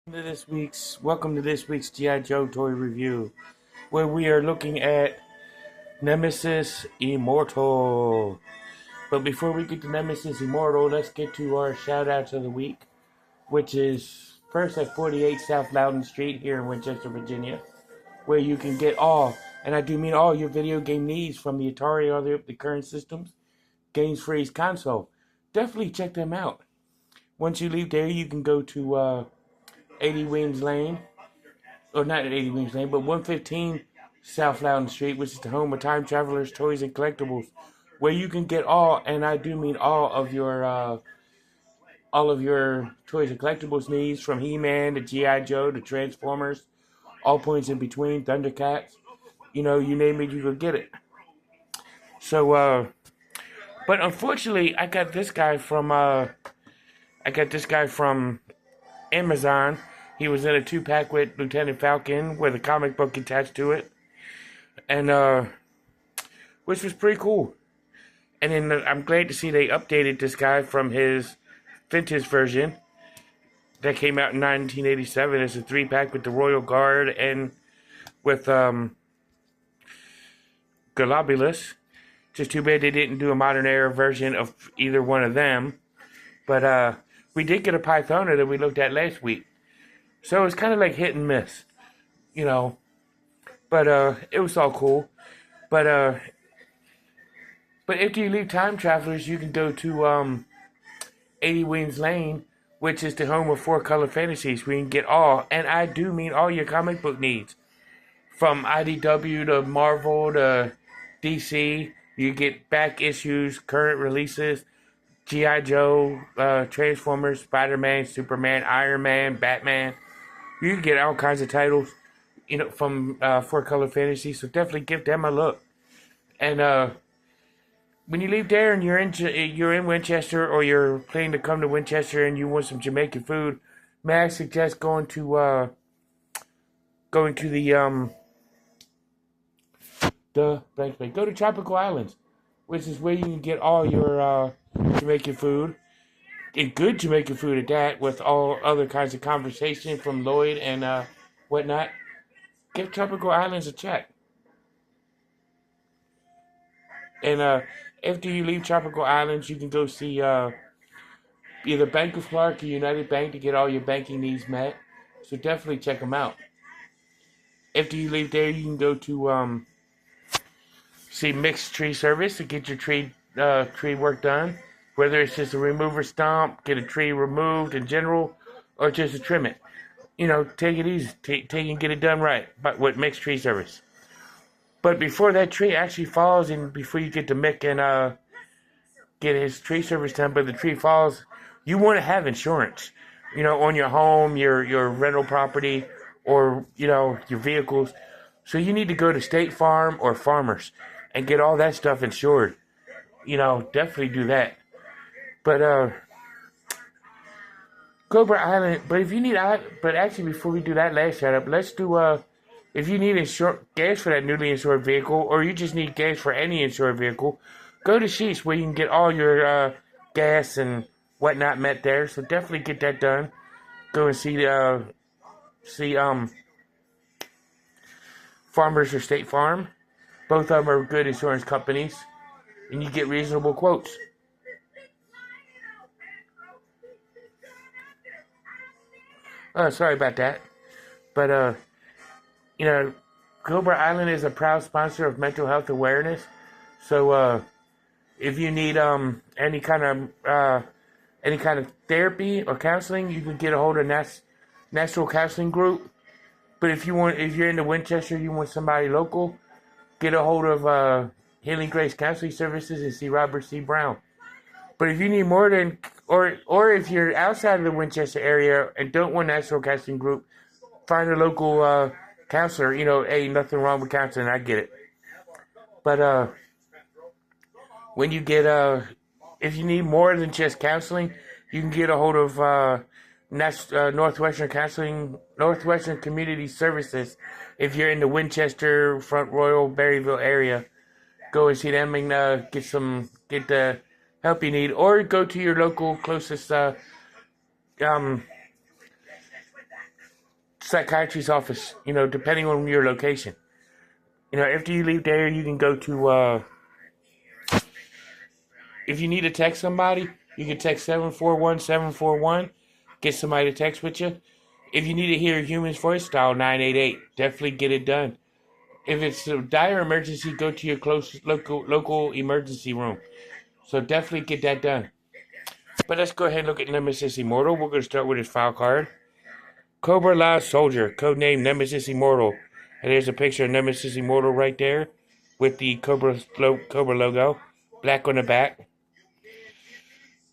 Welcome to this week's G.I. Joe toy review, where we are looking at Nemesis Immortal. But before we get to Nemesis Immortal, let's get to our shout outs of the week, which is first at 48 South Loudon Street here in Winchester, Virginia, where you can get all, and I do mean all, your video game needs from the Atari or the current systems, Games Freeze console. Definitely check them out. Once you leave there, you can go to 80 Wings Lane, or not at 80 Wings Lane, but 115 South Loudon Street, which is the home of Time Travelers Toys and Collectibles, where you can get all, and I do mean all of your toys and collectibles needs, from He-Man to G.I. Joe to Transformers, all points in between, Thundercats, you name it, you can get it. So, but unfortunately, I got this guy from Amazon. He was in a 2-pack with Lieutenant Falcon with a comic book attached to it, and which was pretty cool. And then I'm glad to see they updated this guy from his vintage version that came out in 1987 as a 3-pack with the Royal Guard and with Globulus. Just too bad they didn't do a modern era version of either one of them. But we did get a Pythona that we looked at last week. So it's kind of like hit and miss, But it was all cool. But after you leave Time Travelers, you can go to 80 Wings Lane, which is the home of 4-Color Fantasies, where you can get all, and I do mean all, your comic book needs. From IDW to Marvel to DC, you get back issues, current releases, G.I. Joe, Transformers, Spider-Man, Superman, Iron Man, Batman. You can get all kinds of titles, from 4-Color Fantasy, so definitely give them a look. And when you leave there and you're in Winchester, or you're planning to come to Winchester and you want some Jamaican food, may I suggest going to go to Tropical Islands, which is where you can get all your Jamaican food. And good Jamaican food at that, with all other kinds of conversation from Lloyd and whatnot. Give Tropical Islands a check. And after you leave Tropical Islands, you can go see either Bank of Clark or United Bank to get all your banking needs met. So definitely check them out. After you leave there, you can go to see Mixed Tree Service to get your tree work done. Whether it's just a remover stomp, get a tree removed in general, or just to trim it. Take it easy. Take and get it done right, but with Mixed Tree Service. But before that tree actually falls, and before you get to Mick and get his tree service done, but the tree falls, you want to have insurance. On your home, your rental property, or, your vehicles. So you need to go to State Farm or Farmers and get all that stuff insured. Definitely do that. But Cobra Island. But if you need, actually, before we do that last shout out, let's do if you need gas for that newly insured vehicle, or you just need gas for any insured vehicle, go to Sheets, where you can get all your gas and whatnot met there. So definitely get that done. Go and see Farmers or State Farm. Both of them are good insurance companies, and you get reasonable quotes. Sorry about that. But, Cobra Island is a proud sponsor of mental health awareness. So, if you need any kind of therapy or counseling, you can get a hold of National Counseling Group. But if you're in the Winchester, you want somebody local, get a hold of Healing Grace Counseling Services and see Robert C. Brown. But if you need more than, or if you're outside of the Winchester area and don't want National Counseling Group, find a local counselor. Ain't nothing wrong with counseling. I get it. But when you get if you need more than just counseling, you can get a hold of Northwestern Community Services. If you're in the Winchester, Front Royal, Berryville area, go and see them and get the help you need, or go to your local closest psychiatrist's office, depending on your location. After you leave there, you can go to, if you need to text somebody, you can text 741-741, get somebody to text with you. If you need to hear a human's voice, dial 988. Definitely get it done. If it's a dire emergency, go to your closest local emergency room. So definitely get that done. But let's go ahead and look at Nemesis Immortal. We're going to start with his file card. Cobra La Soldier, codename Nemesis Immortal. And there's a picture of Nemesis Immortal right there with the Cobra logo, black on the back.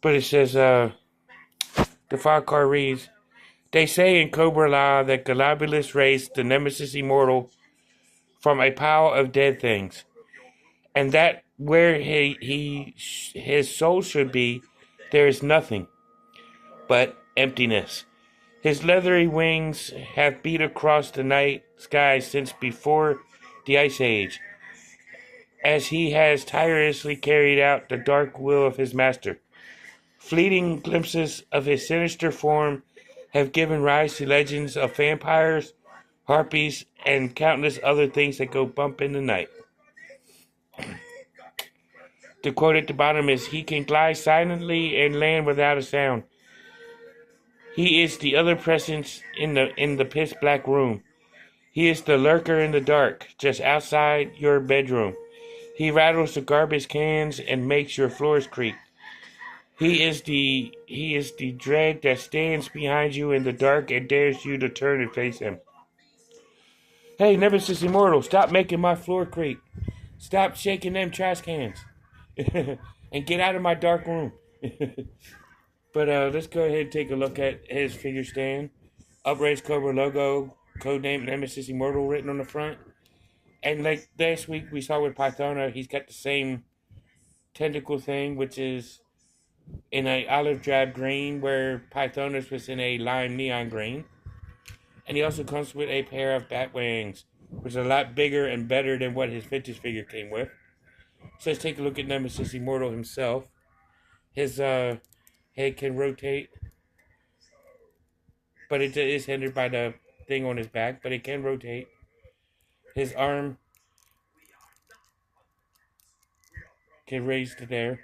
But it says, the file card reads, they say in Cobra La that Galabulus raised the Nemesis Immortal from a pile of dead things, and that where his soul should be, there is nothing but emptiness. His leathery wings have beat across the night sky since before the Ice Age, as he has tirelessly carried out the dark will of his master. Fleeting glimpses of his sinister form have given rise to legends of vampires, harpies, and countless other things that go bump in the night. The quote at the bottom is, he can glide silently and land without a sound. He is the other presence in the pitch black room. He is the lurker in the dark, just outside your bedroom. He rattles the garbage cans and makes your floors creak. He is the dread that stands behind you in the dark and dares you to turn and face him. Hey, Nemesis Immortal, stop making my floor creak. Stop shaking them trash cans. And get out of my dark room. But let's go ahead and take a look at his figure stand. Upraised Cobra logo, codename Nemesis Immortal written on the front. And like last week we saw with Pythona, he's got the same tentacle thing, which is in an olive drab green, where Pythona's was in a lime neon green. And he also comes with a pair of bat wings, which is a lot bigger and better than what his vintage figure came with. So let's take a look at Nemesis Immortal himself. His head can rotate, but it is hindered by the thing on his back, but it can rotate. His arm can raise to there.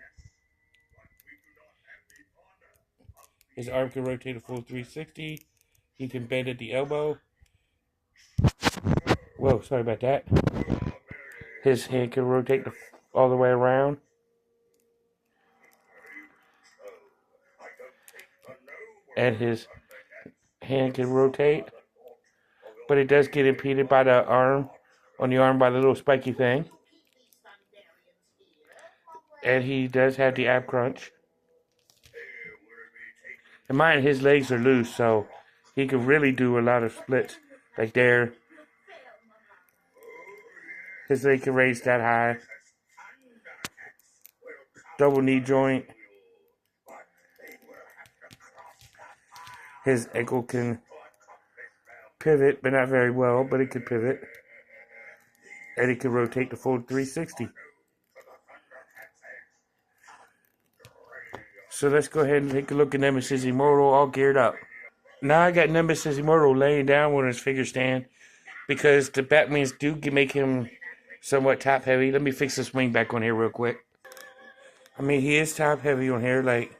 His arm can rotate a full 360. He can bend at the elbow. Whoa, sorry about that. His hand can rotate all the way around. And his hand can rotate. But it does get impeded by the arm, on the arm by the little spiky thing. And he does have the ab crunch. And mine, his legs are loose, so he can really do a lot of splits. Like there. His leg can raise that high. Double knee joint. His ankle can pivot, but not very well, but it can pivot. And it can rotate the full 360. So let's go ahead and take a look at Nemesis Immortal all geared up. Now I got Nemesis Immortal laying down on his figure stand because the Batwings do make him somewhat top heavy. Let me fix this wing back on here real quick. I mean, he is top heavy on here, like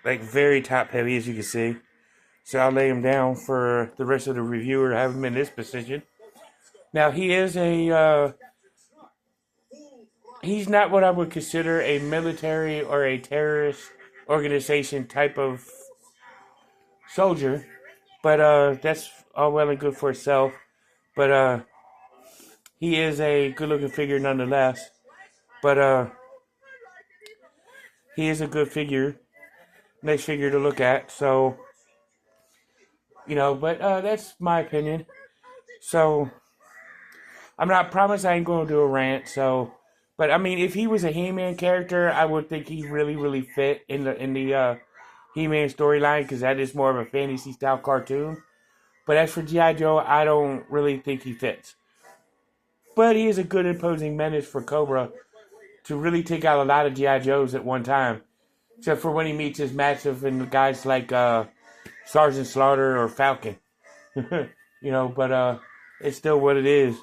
very top heavy, as you can see. So I'll lay him down for the rest of the reviewer to have him in this position. Now he is he's not what I would consider a military or a terrorist organization type of soldier, but that's all well and good for itself. But he is a good-looking figure nonetheless. But he is a good figure, nice figure to look at. So, but that's my opinion. So, I'm not promised I ain't going to do a rant. So, but I mean, if he was a He-Man character, I would think he really fit in the He-Man storyline, because that is more of a fantasy style cartoon. But as for G.I. Joe, I don't really think he fits. But he is a good imposing menace for Cobra to really take out a lot of G.I. Joes at one time. Except for when he meets his massive and guys like Sergeant Slaughter or Falcon. But it's still what it is.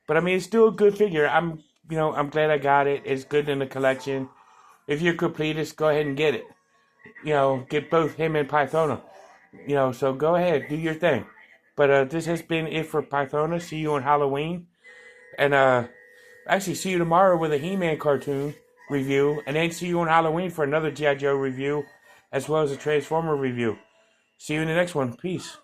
But I mean, it's still a good figure. I'm glad I got it. It's good in the collection. If you're completist, go ahead and get it. Get both him and Pythona. So go ahead, do your thing. But this has been it for Pythona. See you on Halloween. And actually, see you tomorrow with a He-Man cartoon review. And then see you on Halloween for another G.I. Joe review, as well as a Transformer review. See you in the next one. Peace.